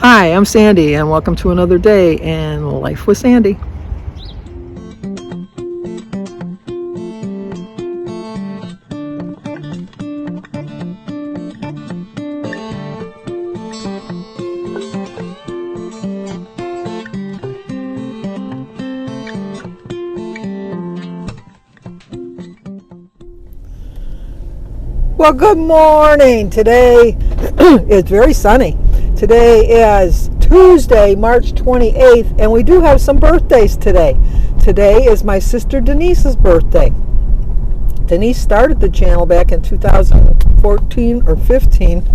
Hi, I'm Sandy, and welcome to another day in Life with Sandy. Well, good morning. Today is very sunny. Today is Tuesday, March 28th, and we do have some birthdays today. Today is my sister Denise's birthday. Denise started the channel back in 2014 or 15.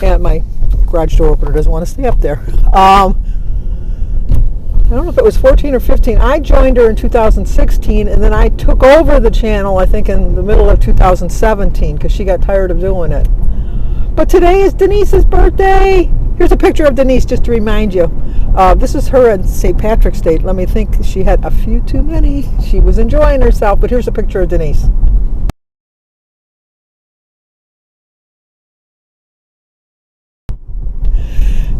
And my garage door opener doesn't want to stay up there. I don't know if it was 14 or 15. I joined her in 2016, and then I took over the channel, I think, in the middle of 2017 because she got tired of doing it. But today is Denise's birthday. Here's a picture of Denise just to remind you. This is her at St. Patrick's Day. Let me think. She had a few too many. She was enjoying herself, but here's a picture of Denise.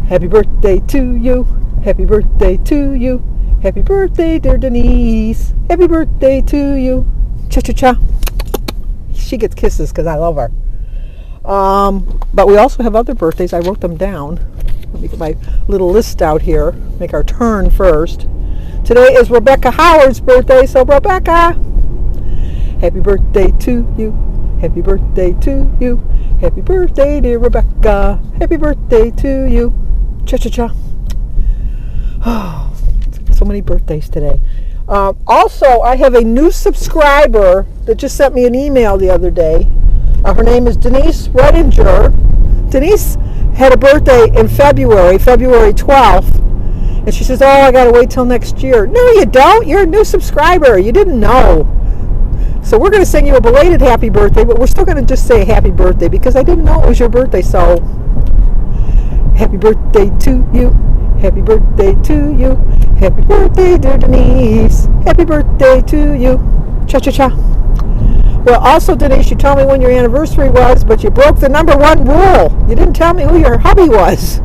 Happy birthday to you. Happy birthday to you. Happy birthday, dear Denise. Happy birthday to you. Cha-cha-cha. She gets kisses because I love her. But we also have other birthdays. I wrote them down. Let me get my little list out here. Make our turn first. Today is Rebecca Howard's birthday. So Rebecca, happy birthday to you. Happy birthday to you. Happy birthday, dear Rebecca. Happy birthday to you. Cha-cha-cha. Oh, so many birthdays today. Also, I have a new subscriber that just sent me an email the other day. Her name is Denise Redinger. Denise had a birthday in February 12th. And she says, oh, I got to wait till next year. No, you don't. You're a new subscriber. You didn't know. So we're going to sing you a belated happy birthday, but we're still going to just say happy birthday because I didn't know it was your birthday. So happy birthday to you. Happy birthday to you. Happy birthday, dear Denise. Happy birthday to you. Cha-cha-cha. Well, also, Denise, you told me when your anniversary was, but you broke the number one rule. You didn't tell me who your hubby was.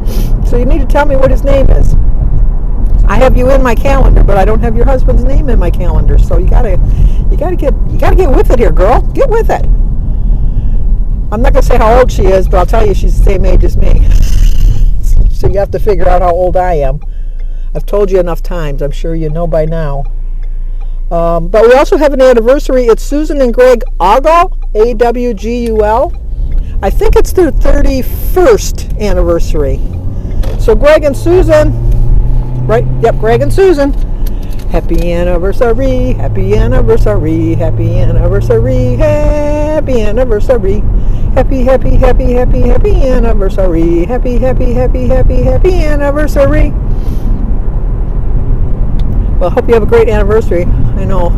So you need to tell me what his name is. I have you in my calendar, but I don't have your husband's name in my calendar. So you gotta get with it here, girl. Get with it. I'm not gonna say how old she is, but I'll tell you she's the same age as me. So you have to figure out how old I am. I've told you enough times. I'm sure you know by now. But we also have an anniversary. It's Susan and Greg Augul, A-W-G-U-L. I think it's their 31st anniversary. So Greg and Susan, right? Yep, Greg and Susan. Happy anniversary, happy anniversary, happy anniversary, happy anniversary. Happy, happy, happy, happy, happy anniversary. Happy, happy, happy, happy, happy anniversary. Well, I hope you have a great anniversary. I know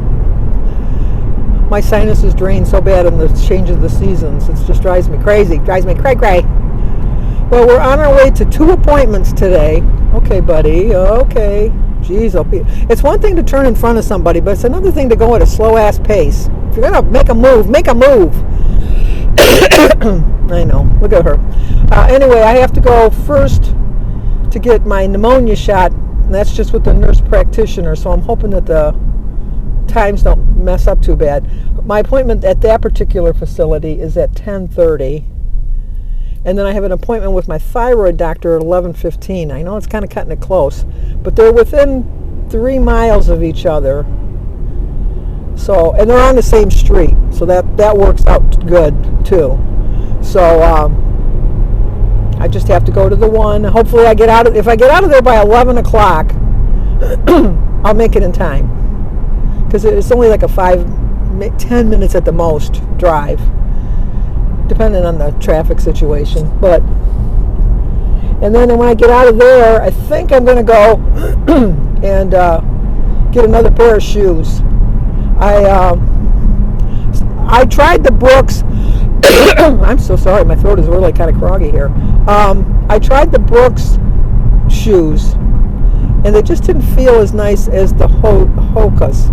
my sinuses drain so bad in the change of the seasons. It just drives me crazy. Drives me cray-cray. Well, we're on our way to 2 appointments today. Okay, buddy. Okay. Jeez, it's one thing to turn in front of somebody, but it's another thing to go at a slow-ass pace. If you're going to make a move, make a move. I know. Look at her. Anyway, I have to go first to get my pneumonia shot. And that's just with the nurse practitioner, so I'm hoping that the times don't mess up too bad. My appointment at that particular facility is at 10:30, and then I have an appointment with my thyroid doctor at 11:15. I know it's kind of cutting it close, but they're within 3 miles of each other. So, and they're on the same street, so that works out good too. So I just have to go to the one. Hopefully if I get out of there by 11 o'clock, I'll make it in time. Because it's only like a 10 minutes at the most drive, depending on the traffic situation. And then when I get out of there, I think I'm going to go and get another pair of shoes. I tried the Brooks. I'm so sorry, my throat is really kind of groggy here. I tried the Brooks shoes, and they just didn't feel as nice as the Hokas.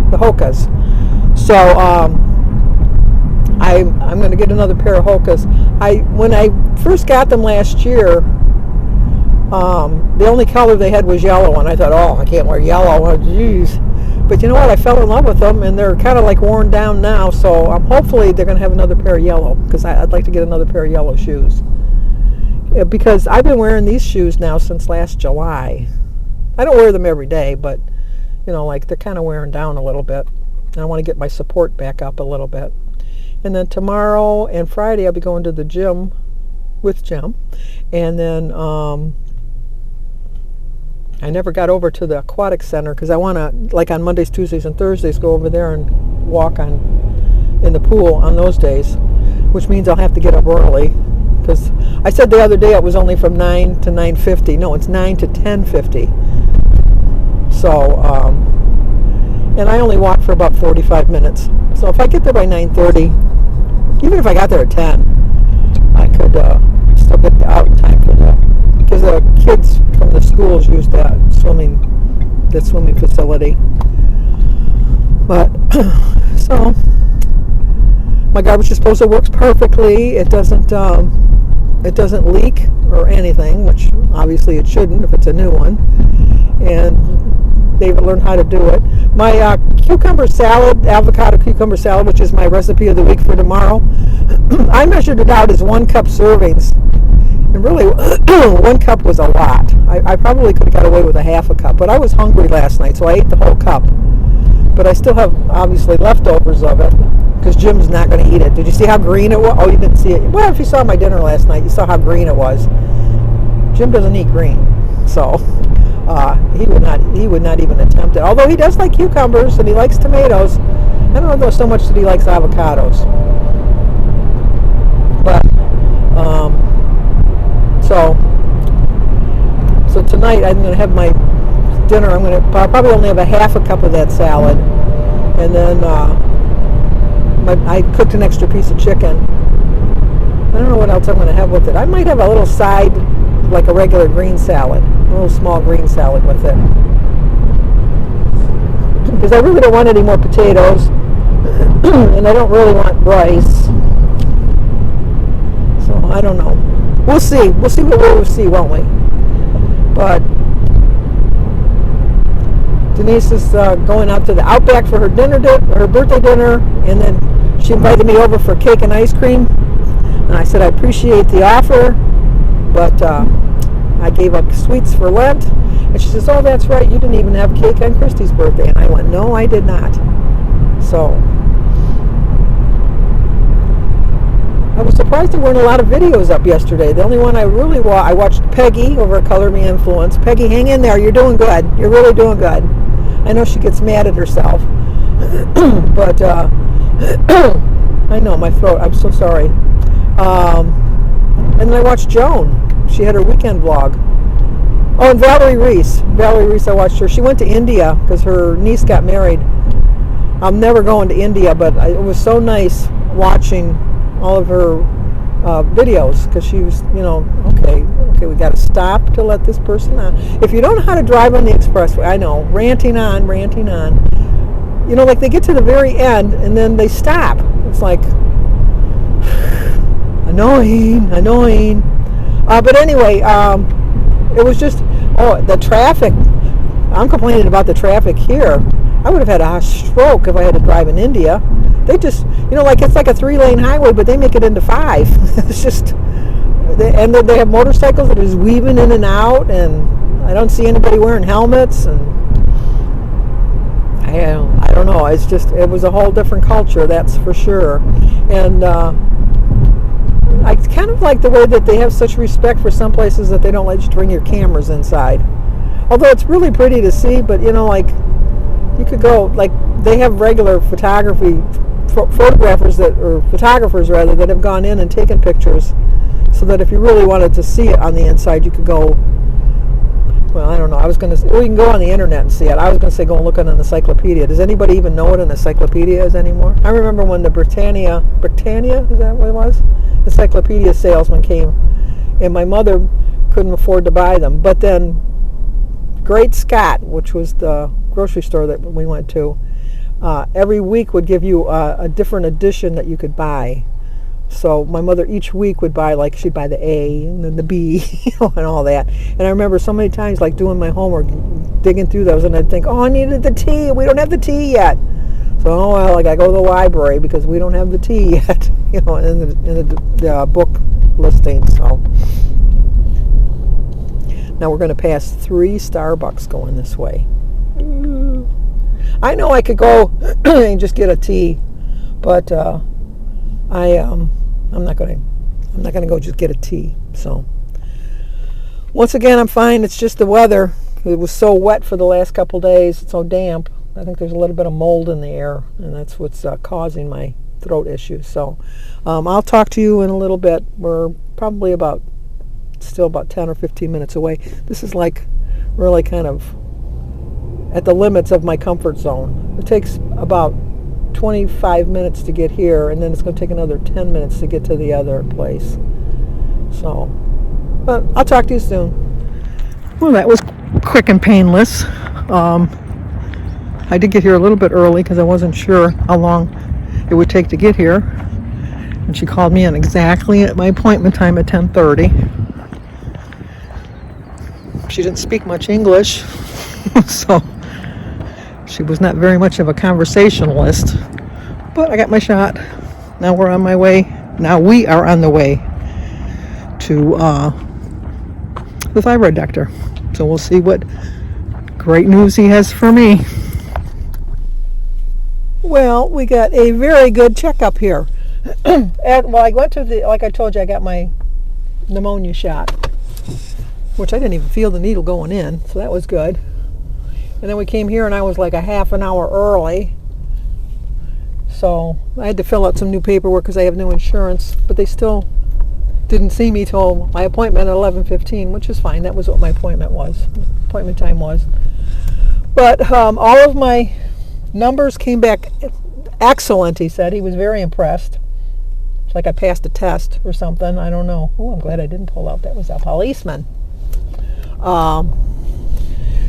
So I'm going to get another pair of Hokas. When I first got them last year, The only color they had was yellow, and I thought, oh, I can't wear yellow. Oh, geez. But you know what? I fell in love with them, and they're kind of like worn down now. So hopefully they're going to have another pair of yellow, because I'd like to get another pair of yellow shoes. Because I've been wearing these shoes now since last July. I don't wear them every day, but like they're kind of wearing down a little bit. And I want to get my support back up a little bit. And then tomorrow and Friday I'll be going to the gym with Jim. And then I never got over to the aquatic center because I want to, like on Mondays, Tuesdays, and Thursdays, go over there and walk in the pool on those days, which means I'll have to get up early. Because I said the other day it was only from 9 to 9:50. No, it's 9 to 10:50. So, and I only walk for about 45 minutes. So if I get there by 9:30, even if I got there at 10, I could still get out in time for that. Because the kids from the schools use that swimming facility. But, so, my garbage disposal works perfectly. It doesn't leak or anything, which obviously it shouldn't if it's a new one. And they've learned how to do it. My cucumber salad, avocado cucumber salad, which is my recipe of the week for tomorrow, I measured it out as 1 cup servings. And really, 1 cup was a lot. I probably could have got away with a half a cup, but I was hungry last night, so I ate the whole cup. But I still have, obviously, leftovers of it, because Jim's not going to eat it. Did you see how green it was? Oh, you didn't see it. Well, if you saw my dinner last night, you saw how green it was. Jim doesn't eat green, so he would not even attempt it. Although he does like cucumbers and he likes tomatoes. I don't know so much that he likes avocados. But so tonight I'm going to have my dinner. I'll probably only have a half a cup of that salad, and then I cooked an extra piece of chicken. I don't know what else I'm going to have with it. I might have a little side, like a regular green salad, a little small green salad with it, because I really don't want any more potatoes, and I don't really want rice. So I don't know. We'll see. We'll see what we'll see, won't we? But Denise is going out to the Outback for her her birthday dinner, and then she invited me over for cake and ice cream. And I said I appreciate the offer, but I gave up sweets for Lent. And she says, "Oh, that's right. You didn't even have cake on Christy's birthday." And I went, "No, I did not." So I was surprised there weren't a lot of videos up yesterday. The only one I really I watched Peggy over at Color Me Influence. Peggy, hang in there. You're doing good. You're really doing good. I know she gets mad at herself. But I know, my throat. I'm so sorry. And then I watched Joan. She had her weekend vlog. Oh, and Valerie Reese. I watched her. She went to India because her niece got married. I'm never going to India, but it was so nice watching all of her videos, because she was, okay, we got to stop to let this person on. If you don't know how to drive on the expressway, I know, ranting on. Like they get to the very end and then they stop. It's like annoying. But anyway, it was just, the traffic. I'm complaining about the traffic here. I would have had a stroke if I had to drive in India. They just, it's like a 3-lane highway, but they make it into 5. It's just, and then they have motorcycles that are just weaving in and out, and I don't see anybody wearing helmets, and I don't know. It's just, it was a whole different culture, that's for sure. And I kind of like the way that they have such respect for some places that they don't let you bring your cameras inside. Although it's really pretty to see, but you could go, they have regular photographers that have gone in and taken pictures, so that if you really wanted to see it on the inside, you could go. Well, I don't know. I was going to say, you can go on the internet and see it. I was going to say go and look at an encyclopedia. Does anybody even know what an encyclopedia is anymore? I remember when the Britannia, is that what it was? Encyclopedia salesman came, and my mother couldn't afford to buy them. But then Great Scott, which was the grocery store that we went to, every week would give you a different edition that you could buy So my mother each week would buy, like, she'd buy the A and then the B, and all that. And I remember so many times, like, doing my homework, digging through those, and I'd think, oh, I needed the tea. We don't have the tea yet. So, oh, well, like, I go to the library because we don't have the tea yet, in the book listing. So now we're going to pass 3 Starbucks going this way. I know I could go and just get a tea, but I'm not gonna go just get a tea. So once again, I'm fine. It's just the weather. It was so wet for the last couple days. It's so damp. I think there's a little bit of mold in the air, and that's what's causing my throat issues. So I'll talk to you in a little bit. We're probably still about 10 or 15 minutes away. This is like really kind of at the limits of my comfort zone. It takes about 25 minutes to get here, and then it's going to take another 10 minutes to get to the other place. So, but I'll talk to you soon. Well, that was quick and painless. I did get here a little bit early because I wasn't sure how long it would take to get here. And she called me in exactly at my appointment time at 10:30. She didn't speak much English, so she was not very much of a conversationalist. But I got my shot. Now we are on the way to the thyroid doctor. So we'll see what great news he has for me. Well, we got a very good checkup here. I went to like I told you, I got my pneumonia shot, which I didn't even feel the needle going in, so that was good. And then we came here, and I was like a half an hour early. So I had to fill out some new paperwork because I have no insurance, but they still didn't see me till my appointment at 11:15, which is fine. That was what my appointment time was. But all of my numbers came back excellent, he said. He was very impressed. It's like I passed a test or something. I don't know. Oh, I'm glad I didn't pull out. That was a policeman.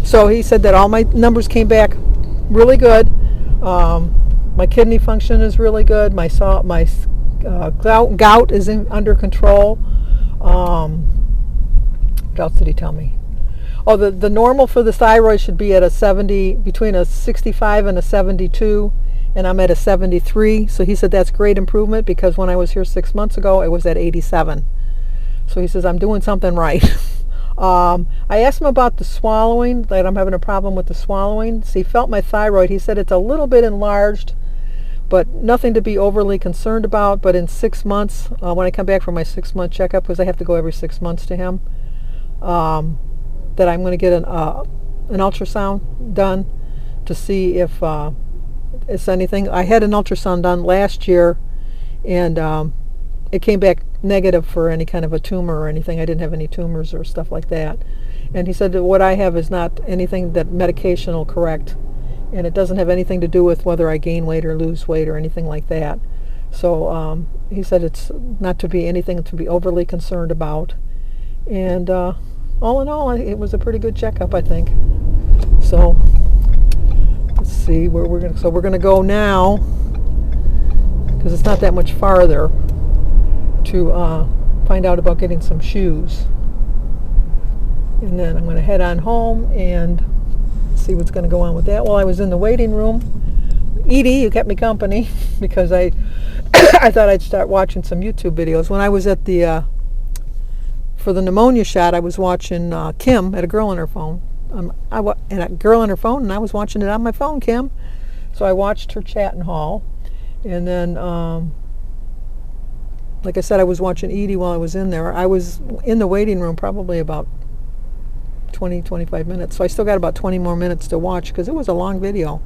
So he said that all my numbers came back really good. My kidney function is really good. My gout is under control. What else did he tell me? Oh, the normal for the thyroid should be at a 70, between a 65 and a 72, and I'm at a 73. So he said that's great improvement because when I was here 6 months ago, it was at 87. So he says I'm doing something right. I asked him about the swallowing, that I'm having a problem with the swallowing. So he felt my thyroid. He said it's a little bit enlarged, but nothing to be overly concerned about. But in 6 months, when I come back from my 6-month checkup, because I have to go every 6 months to him, that I'm going to get an ultrasound done to see if it's anything. I had an ultrasound done last year, and it came back negative for any kind of a tumor or anything. I didn't have any tumors or stuff like that. And he said that what I have is not anything that medication will correct, and it doesn't have anything to do with whether I gain weight or lose weight or anything like that. So he said it's not to be anything to be overly concerned about. And all in all, it was a pretty good checkup, I think. So let's see where we're going. So we're going to go now, because it's not that much farther, to find out about getting some shoes. And then I'm going to head on home and see what's going to go on with that. While I was in the waiting room, Edie, you kept me company because I I thought I'd start watching some YouTube videos. When I was at the for the pneumonia shot, I was watching Kim at A Girl on Her Phone. And A Girl on Her Phone, and I was watching it on my phone, Kim. So I watched her chat and haul. And then, like I said, I was watching Edie while I was in there. I was in the waiting room probably about 20-25 minutes. So I still got about 20 more minutes to watch because it was a long video.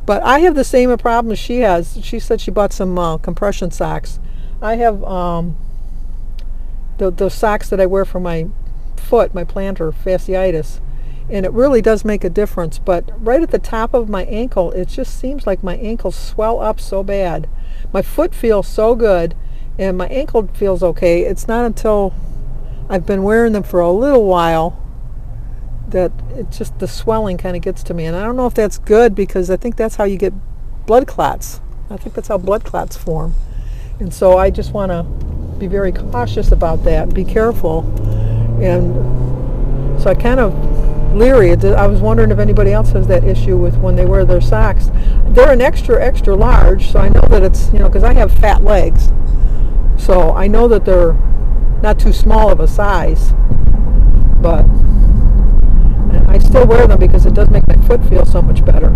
But I have the same problem as she has. She said she bought some compression socks. I have the socks that I wear for my foot, my plantar fasciitis, and it really does make a difference. But right at the top of my ankle, it just seems like my ankles swell up so bad. My foot feels so good, and my ankle feels okay. It's not until I've been wearing them for a little while that it just, the swelling kind of gets to me. And I don't know if that's good, because I think that's how you get blood clots. I think that's how blood clots form. And so I just want to be very cautious about that, be careful. And so I kind of leery. I was wondering if anybody else has that issue with when they wear their socks. They're an extra, extra large, so I know that it's, because I have fat legs. So I know that they're not too small of a size. But I still wear them because it does make my foot feel so much better.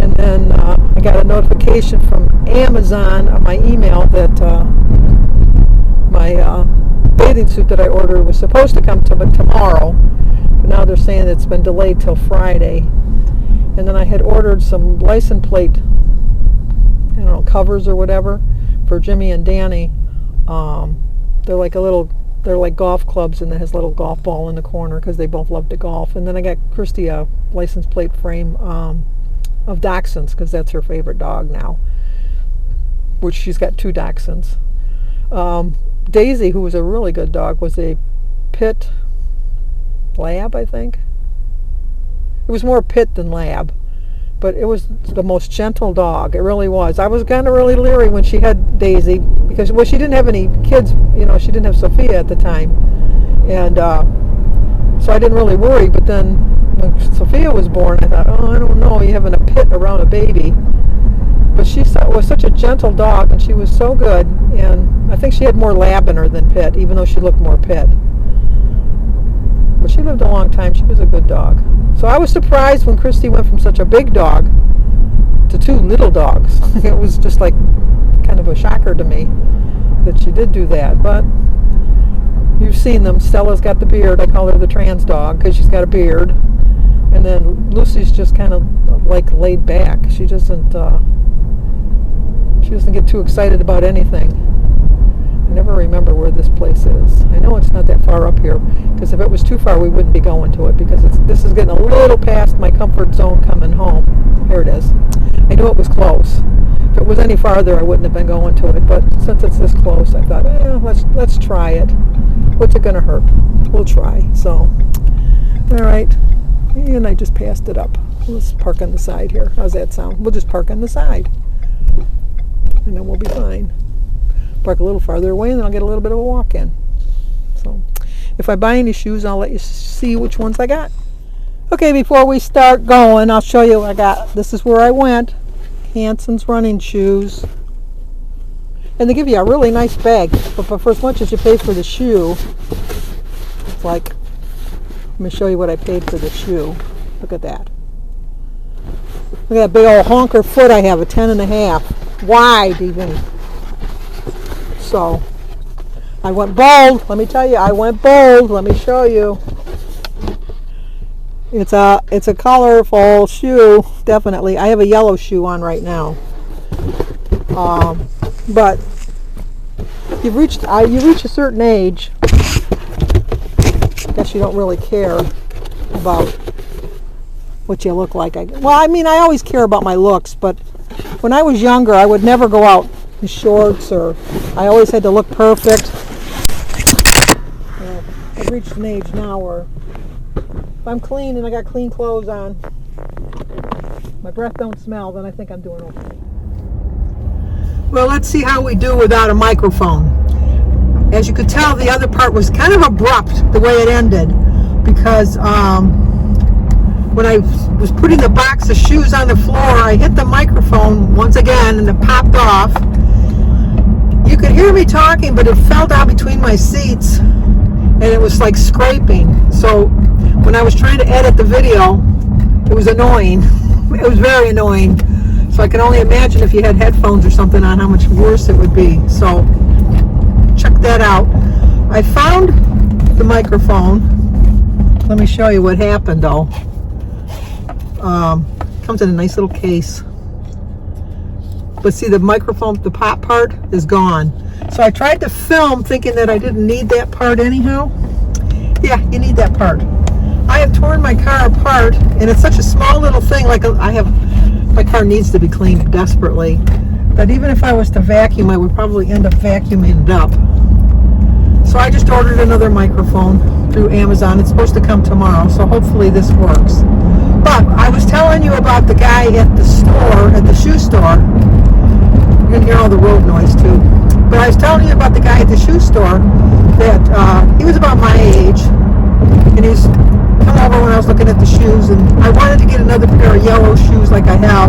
And then I got a notification from Amazon on my email that my bathing suit that I ordered was supposed to come tomorrow, but now they're saying it's been delayed till Friday. And then I had ordered some license plate, covers or whatever for Jimmy and Danny. They're like golf clubs, and it has a little golf ball in the corner because they both love to golf. And then I got Christy a license plate frame of Dachshunds because that's her favorite dog now, which she's got 2 Dachshunds. Daisy, who was a really good dog, was a pit lab, I think. It was more pit than lab, but it was the most gentle dog. It really was. I was kind of really leery when she had Daisy because, she didn't have any kids. She didn't have Sophia at the time, and so I didn't really worry. But then when Sophia was born, I thought, I don't know, you having a pit around a baby. But she was such a gentle dog, and she was so good. And I think she had more lab in her than pit, even though she looked more pit. But she lived a long time. She was a good dog. So I was surprised when Christy went from such a big dog to 2 little dogs. It was just like kind of a shocker to me that she did do that. But you've seen them. Stella's got the beard. I call her the trans dog because she's got a beard. And then Lucy's just kind of like laid back. She doesn't get too excited about anything. I never remember where this place is. I know it's not that far up here, because if it was too far, we wouldn't be going to it, because this is getting a little past my comfort zone coming home. Here it is. I knew it was close. If it was any farther, I wouldn't have been going to it, but since it's this close, I thought, let's try it. What's it going to hurt? We'll try. So, all right. And I just passed it up. Let's park on the side here. How's that sound? We'll just park on the side, and then we'll be fine. Park a little farther away, and then I'll get a little bit of a walk in. So if I buy any shoes, I'll let you see which ones I got. Okay, before we start going, I'll show you what I got. This is where I went. Hanson's running shoes. And they give you a really nice bag, but for as much as you pay for the shoe, it's like, let me show you what I paid for the shoe. Look at that. Look at that big old honker foot I have, a 10.5. Wide even. So I went bold. Let me tell you, I went bold. Let me show you. It's a colorful shoe, definitely. I have a yellow shoe on right now. But you reach a certain age, I guess you don't really care about what you look like. I always care about my looks, but when I was younger, I would never go out in shorts, or I always had to look perfect. I've reached an age now where if I'm clean and I got clean clothes on, my breath don't smell, then I think I'm doing okay. Well, let's see how we do without a microphone. As you could tell, the other part was kind of abrupt, the way it ended, because when I was putting the box of shoes on the floor, I hit the microphone once again, and it popped off. You could hear me talking, but it fell down between my seats, and it was like scraping. So when I was trying to edit the video, it was annoying. It was very annoying. So I can only imagine if you had headphones or something on how much worse it would be. So check that out. I found the microphone. Let me show you what happened though. Comes in a nice little case. But see, the microphone, the pop part is gone. So I tried to film thinking that I didn't need that part anyhow. Yeah, you need that part. I have torn my car apart, and it's such a small little thing. My car needs to be cleaned desperately. But even if I was to vacuum, I would probably end up vacuuming it up. So I just ordered another microphone through Amazon. It's supposed to come tomorrow, so hopefully this works. But I was telling you about the guy at the store, at the shoe store. you can hear all the road noise too. But I was telling you about the guy at the shoe store that he was about my age, and he was come over when I was looking at the shoes, and I wanted to get another pair of yellow shoes like I have,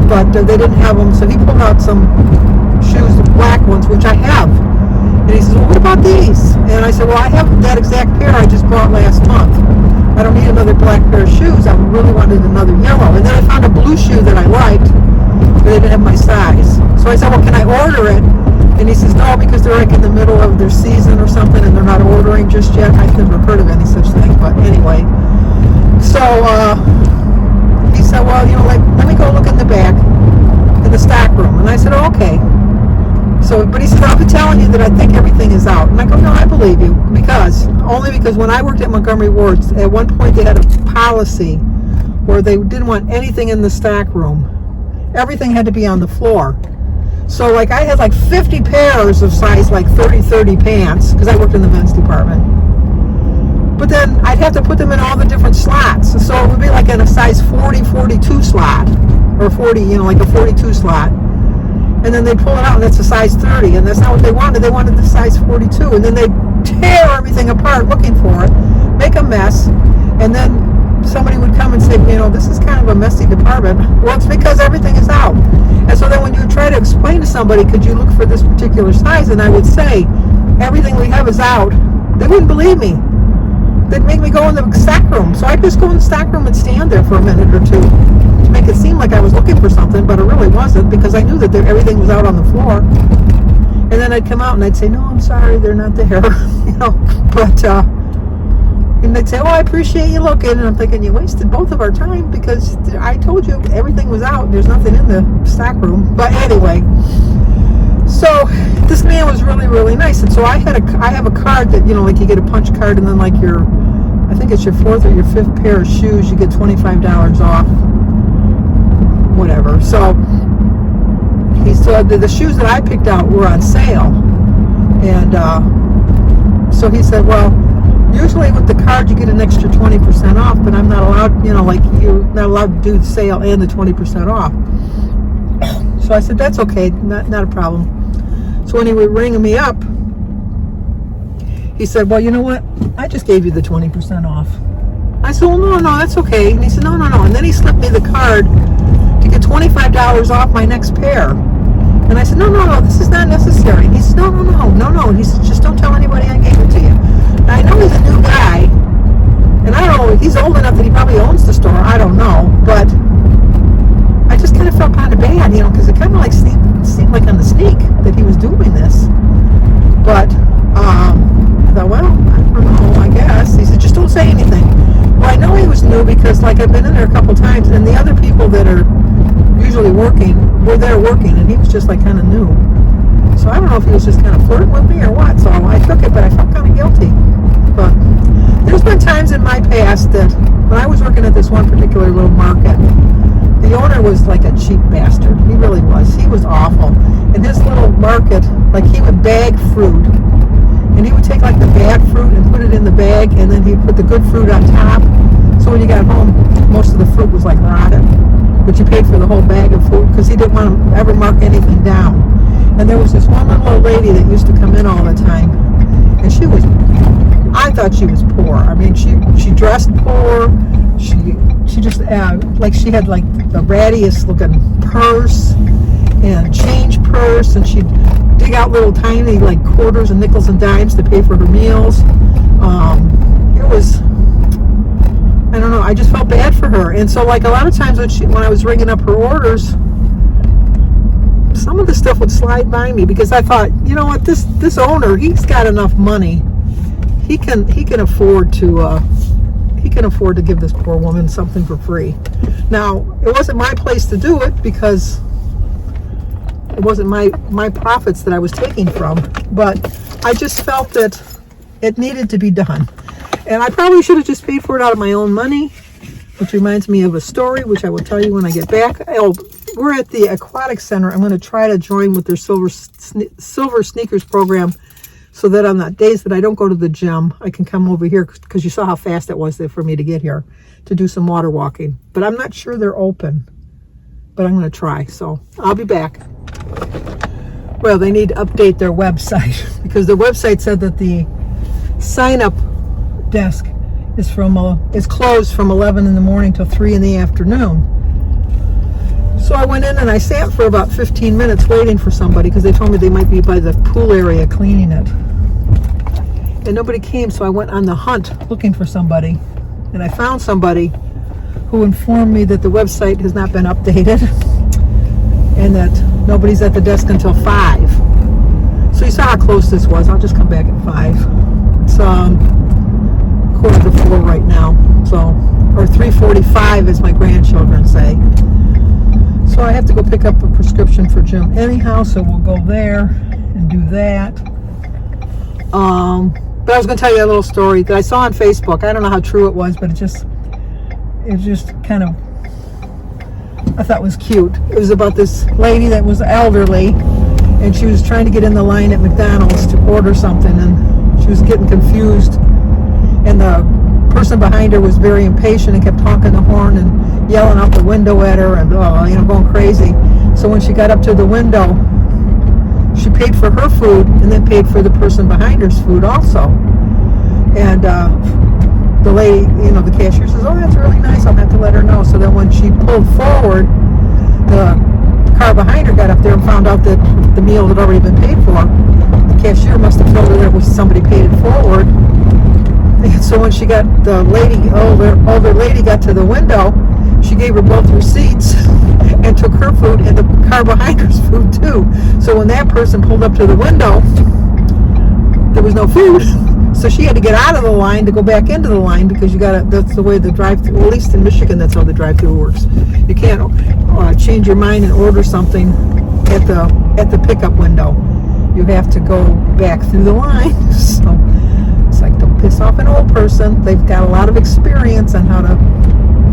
but they didn't have them, so he pulled out some shoes, the black ones, which I have. And he says, well, what about these? And I said, well, I have that exact pair I just bought last month. I don't need another black pair of shoes. I really wanted another yellow. And then I found a blue shoe that I liked, but they didn't have my size. So I said, well, can I order it? And he says, no, because they're like in the middle of their season or something, and they're not ordering just yet. I've never heard of any such thing, but anyway. So he said, well, let me go look in the back, in the stock room. And I said, oh, okay. So, but he said, I'll be telling you that I think everything is out. And I go, no, I believe you. Only because when I worked at Montgomery Ward's, at one point they had a policy where they didn't want anything in the stock room. Everything had to be on the floor. So like I had like 50 pairs of size like 30 pants, because I worked in the men's department. But then I'd have to put them in all the different slots. So it would be like in a size 42 slot, or 40, like a 42 slot. And then they'd pull it out, and that's a size 30, and that's not what they wanted. They wanted the size 42, and then they'd tear everything apart looking for it, make a mess, and then somebody would come and say, this is kind of a messy department. Well, it's because everything is out. And so then when you would try to explain to somebody, could you look for this particular size, and I would say, everything we have is out, they wouldn't believe me. They'd make me go in the stock room. So I'd just go in the stock room and stand there for a minute or two to make it seem like I was looking for something, but it really wasn't, because I knew that everything was out on the floor. And then I'd come out and I'd say, no, I'm sorry, they're not there. But and they'd say, oh, I appreciate you looking. And I'm thinking, you wasted both of our time, because I told you everything was out. There's nothing in the stock room. But anyway, so this man was really, really nice. And so I have a card that, like you get a punch card, and then like I think it's your fourth or your fifth pair of shoes, you get $25 off, whatever. So he said the shoes that I picked out were on sale. And so he said, well, usually with the card you get an extra 20% off, but I'm not allowed, like you're not allowed to do the sale and the 20% off. So I said, that's okay, not a problem. So when he was ringing me up, he said, well, you know what? I just gave you the 20% off. I said, well, no, that's okay. And he said, no. And then he slipped me the card to get $25 off my next pair. And I said, no, this is not necessary. And he said, no. And he said, just don't tell anybody I gave it to you. And I know he's a new guy, and I don't know, he's old enough that he probably owns the store. I don't know, but I just kind of felt kind of bad, because it kind of like seemed like on the sneak that he was doing this. But I thought, well, I don't know, I guess. He said, just don't say anything. Well, I know he was new because like I've been in there a couple times, and the other people that are usually working were there working, and he was just like kind of new. So I don't know if he was just kind of flirting with me or what. So I took it, but I felt kind of guilty. But there's been times in my past that when I was working at this one particular little market, the owner was like a cheap bastard. He really was. He was awful. In his little market, like he would bag fruit, and he would take like the bad fruit and put it in the bag, and then he'd put the good fruit on top. So when you got home, most of the fruit was like rotted, but you paid for the whole bag of fruit because he didn't want to ever mark anything down. And there was this one little old lady that used to come in all the time, and I thought she was poor. I mean, she dressed poor. She just like she had like the rattiest looking purse and change purse, and she'd dig out little tiny like quarters and nickels and dimes to pay for her meals. It was, I don't know, I just felt bad for her. And so like a lot of times when I was ringing up her orders, some of the stuff would slide by me because I thought, you know what, this owner, he's got enough money. He can afford to give this poor woman something for free. Now, it wasn't my place to do it because it wasn't my profits that I was taking from, but I just felt that it needed to be done. And I probably should have just paid for it out of my own money, which reminds me of a story, which I will tell you when I get back. We're at the aquatic center. I'm going to try to join with their silver sneakers program, so that on the days that I don't go to the gym, I can come over here, because you saw how fast it was there for me to get here to do some water walking. But I'm not sure they're open. but I'm going to try. So I'll be back. Well, they need to update their website because their website said that the sign-up desk is closed from 11 in the morning till 3 in the afternoon. So I went in and I sat for about 15 minutes waiting for somebody because they told me they might be by the pool area cleaning it. And nobody came, so I went on the hunt looking for somebody. And I found somebody who informed me that the website has not been updated and that nobody's at the desk until 5. So you saw how close this was. I'll just come back at 5. It's 4:45 right now. So, or 3:45 as my grandchildren say. So I have to go pick up a prescription for Jim anyhow, so we'll go there and do that. But I was going to tell you a little story that I saw on Facebook. I don't know how true it was, but it just kind of, I thought was cute. It was about this lady that was elderly, and she was trying to get in the line at McDonald's to order something, and she was getting confused. And the person behind her was very impatient and kept honking the horn and yelling out the window at her and going crazy. So when she got up to the window, she paid for her food and then paid for the person behind her's food also. And the lady, the cashier says, "Oh, that's really nice. I'll have to let her know." So then when she pulled forward, the car behind her got up there and found out that the meal had already been paid for. The cashier must have told her that somebody paid it forward. And so when she got the older lady got to the window, she gave her both receipts and took her food and the car behind her's food too. So when that person pulled up to the window, there was no food. So she had to get out of the line to go back into the line because that's the way the drive-thru, well, at least in Michigan, that's how the drive-thru works. You can't change your mind and order something at the pickup window. You have to go back through the line. So it's like, don't piss off an old person. They've got a lot of experience on how to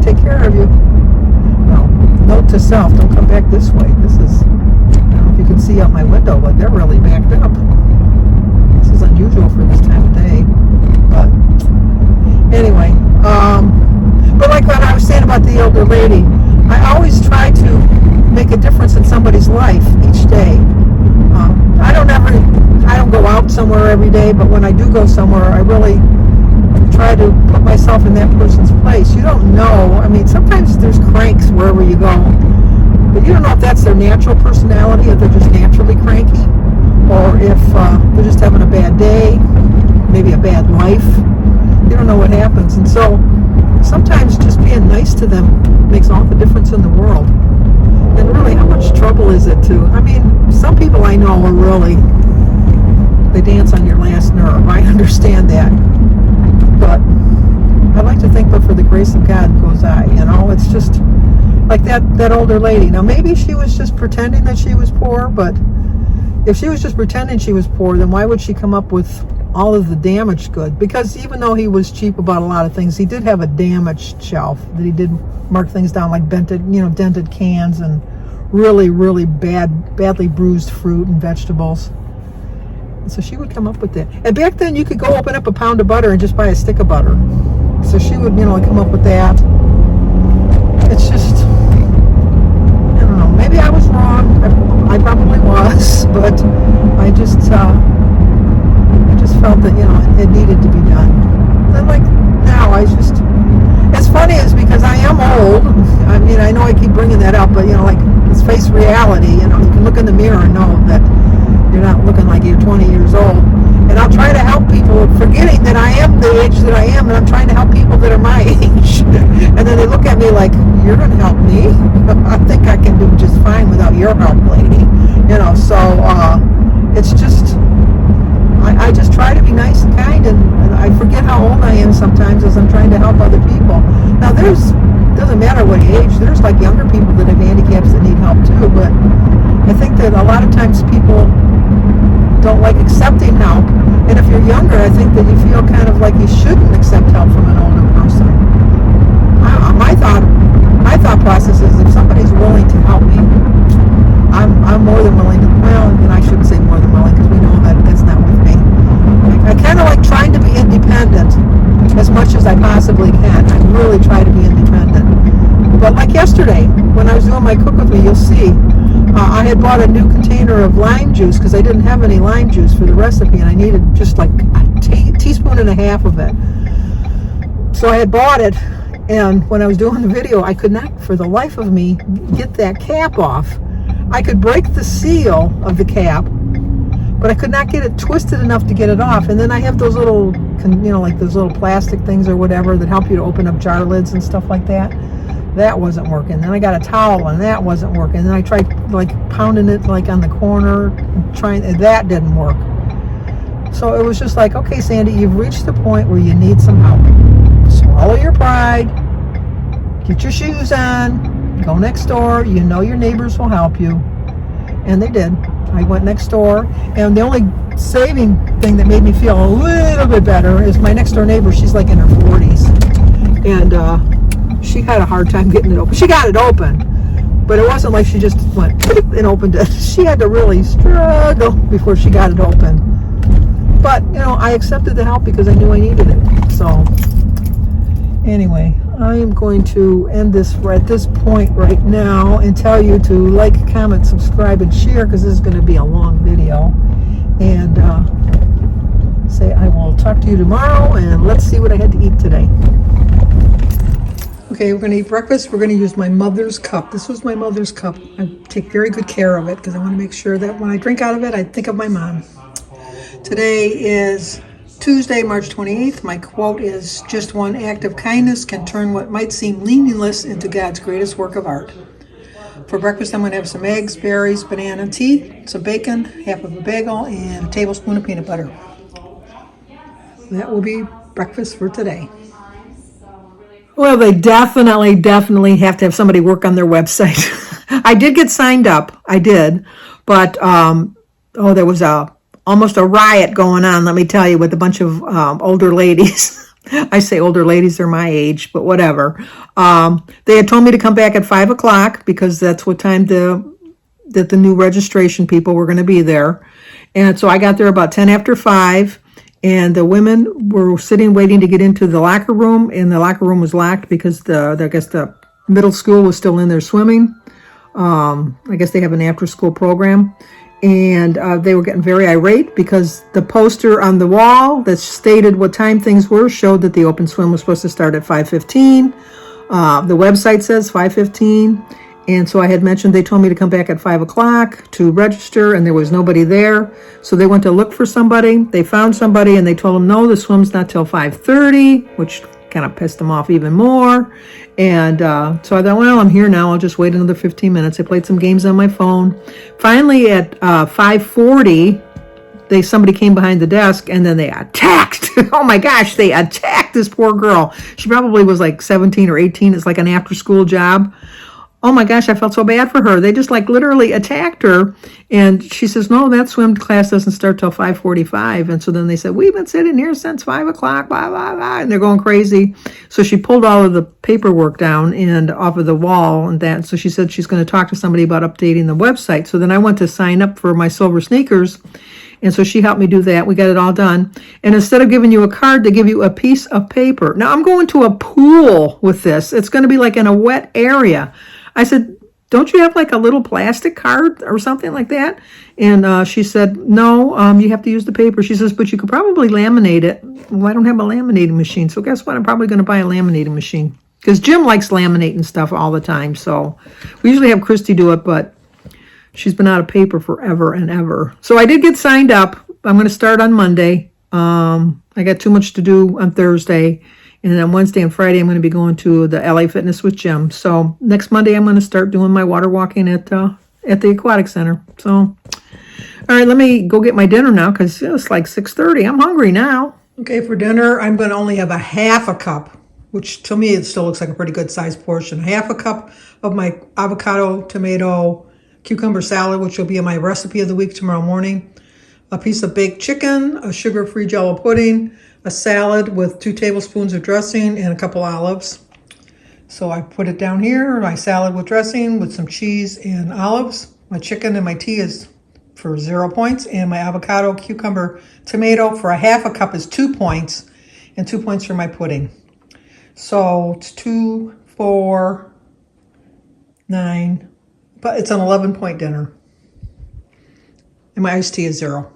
take care of you. Well, note to self, don't come back this way. This is, I don't know if you can see out my window, but they're really backed up. This is unusual for this time of day. But anyway, but like what I was saying about the older lady, I always try to make a difference in somebody's life each day. I don't go out somewhere every day, but when I do go somewhere, I really try to put myself in that person's place. You don't know. I mean, sometimes there's cranks wherever you go, but you don't know if that's their natural personality, if they're just naturally cranky, or if they're just having a bad day, maybe a bad life. You don't know what happens. And so sometimes just being nice to them makes all the difference in the world. And really, how much trouble is it to, I mean, some people I know are really, they dance on your last nerve. I understand that. But I like to think, but for the grace of God goes I. It's just like that older lady. Now, maybe she was just pretending that she was poor, but if she was just pretending she was poor, then why would she come up with all of the damaged goods? Because even though he was cheap about a lot of things, he did have a damaged shelf that he did mark things down, like dented cans and really, really badly bruised fruit and vegetables. And so she would come up with that. And back then, you could go open up a pound of butter and just buy a stick of butter. So she would, come up with that. It's just, I don't know. Maybe I was wrong. I probably was, but I just felt that it needed to be done. And like now, it's funny is because I am old. I mean, I know I keep bringing that up, but let's face reality. You can look in the mirror and know that you're not looking like you're 20 years old. And I'll try to help people, forgetting that I am the age that I am, and I'm trying to help people that are my age. And then they look at me like, "You're going to help me? I think I can do just fine without your help, lady." So it's just, I just try to be nice and kind, and I forget how old I am sometimes as I'm trying to help other people. Now, doesn't matter what age, there's like younger people that have handicaps that need help too, but I think that a lot of times people don't like accepting help. And if you're younger, I think that you feel kind of like you shouldn't accept help from an older person. My thought process is if somebody's willing to help me, I'm more than willing to, and I shouldn't say more than willing because we know that that's not with me. I kind of like trying to be independent as much as I possibly can. I really try to be independent. But like yesterday, when I was doing my cook with me, you'll see, I had bought a new container of lime juice because I didn't have any lime juice for the recipe, and I needed just like a teaspoon and a half of it. So I had bought it, and when I was doing the video, I could not, for the life of me, get that cap off. I could break the seal of the cap, but I could not get it twisted enough to get it off. And then I have those little, like those little plastic things or whatever that help you to open up jar lids and stuff like that. That wasn't working. Then I got a towel, and that wasn't working. Then I tried like pounding it like on the corner, and that didn't work. So it was just like, okay, Sandy, you've reached the point where you need some help. Swallow your pride, get your shoes on, go next door. You know your neighbors will help you. And they did. I went next door, and the only saving thing that made me feel a little bit better is my next door neighbor. She's like in her 40s, and she had a hard time getting it open. She got it open, but it wasn't like she just went and opened it. She had to really struggle before she got it open. But I accepted the help because I knew I needed it. So anyway, I am going to end this at this point right now and tell you to like, comment, subscribe, and share, because this is going to be a long video. And say I will talk to you tomorrow, and let's see what I had to eat today. Okay, we're going to eat breakfast. We're going to use my mother's cup. This was my mother's cup. I take very good care of it because I want to make sure that when I drink out of it, I think of my mom. Today is Tuesday, March 28th. My quote is, "Just one act of kindness can turn what might seem meaningless into God's greatest work of art." For breakfast, I'm going to have some eggs, berries, banana, tea, some bacon, half of a bagel, and a tablespoon of peanut butter. That will be breakfast for today. Well, they definitely have to have somebody work on their website. I did get signed up. I did. But, there was almost a riot going on, let me tell you, with a bunch of older ladies. I say older ladies, they're my age, but whatever. They had told me to come back at 5 o'clock because that's what time that the new registration people were going to be there. And so I got there about 10 after 5, and the women were sitting waiting to get into the locker room, and the locker room was locked because I guess the middle school was still in there swimming. I guess they have an after-school program. And they were getting very irate because the poster on the wall that stated what time things were showed that the open swim was supposed to start at 5:15. The website says 5:15. And so I had mentioned they told me to come back at 5 o'clock to register, and there was nobody there. So they went to look for somebody. They found somebody, and they told them, no, the swim's not till 5:30, which kind of pissed them off even more. And so I thought, well, I'm here now. I'll just wait another 15 minutes. I played some games on my phone. Finally, at 5:40, somebody came behind the desk, and then they attacked. Oh my gosh, they attacked this poor girl. She probably was like 17 or 18. It's like an after-school job. Oh my gosh, I felt so bad for her. They just like literally attacked her. And she says, no, that swim class doesn't start till 5:45. And so then they said, we've been sitting here since 5 o'clock, blah, blah, blah. And they're going crazy. So she pulled all of the paperwork down and off of the wall and that. So she said she's going to talk to somebody about updating the website. So then I went to sign up for my silver sneakers. And so she helped me do that. We got it all done. And instead of giving you a card, they give you a piece of paper. Now I'm going to a pool with this. It's going to be like in a wet area. I said, don't you have like a little plastic card or something like that? And she said, no, you have to use the paper. She says, but you could probably laminate it. Well, I don't have a laminating machine. So guess what? I'm probably going to buy a laminating machine because Jim likes laminating stuff all the time. So we usually have Christy do it, but she's been out of paper forever and ever. So I did get signed up. I'm going to start on Monday. I got too much to do on Thursday. And then on Wednesday and Friday, I'm going to be going to the LA Fitness with Jim. So next Monday, I'm going to start doing my water walking at the aquatic center. So, all right, let me go get my dinner now because it's like 6:30. I'm hungry now. Okay, for dinner, I'm going to only have a half a cup, which to me, it still looks like a pretty good sized portion. Half a cup of my avocado, tomato, cucumber salad, which will be in my recipe of the week tomorrow morning. A piece of baked chicken, a sugar-free Jell-O pudding, a salad with 2 tablespoons of dressing and a couple olives. So I put it down here, my salad with dressing with some cheese and olives. My chicken and my tea is for 0 points, and my avocado, cucumber, tomato for a half a cup is 2 points, and 2 points for my pudding. So it's 2, 4, 9. But it's an 11-point dinner. And my iced tea is 0.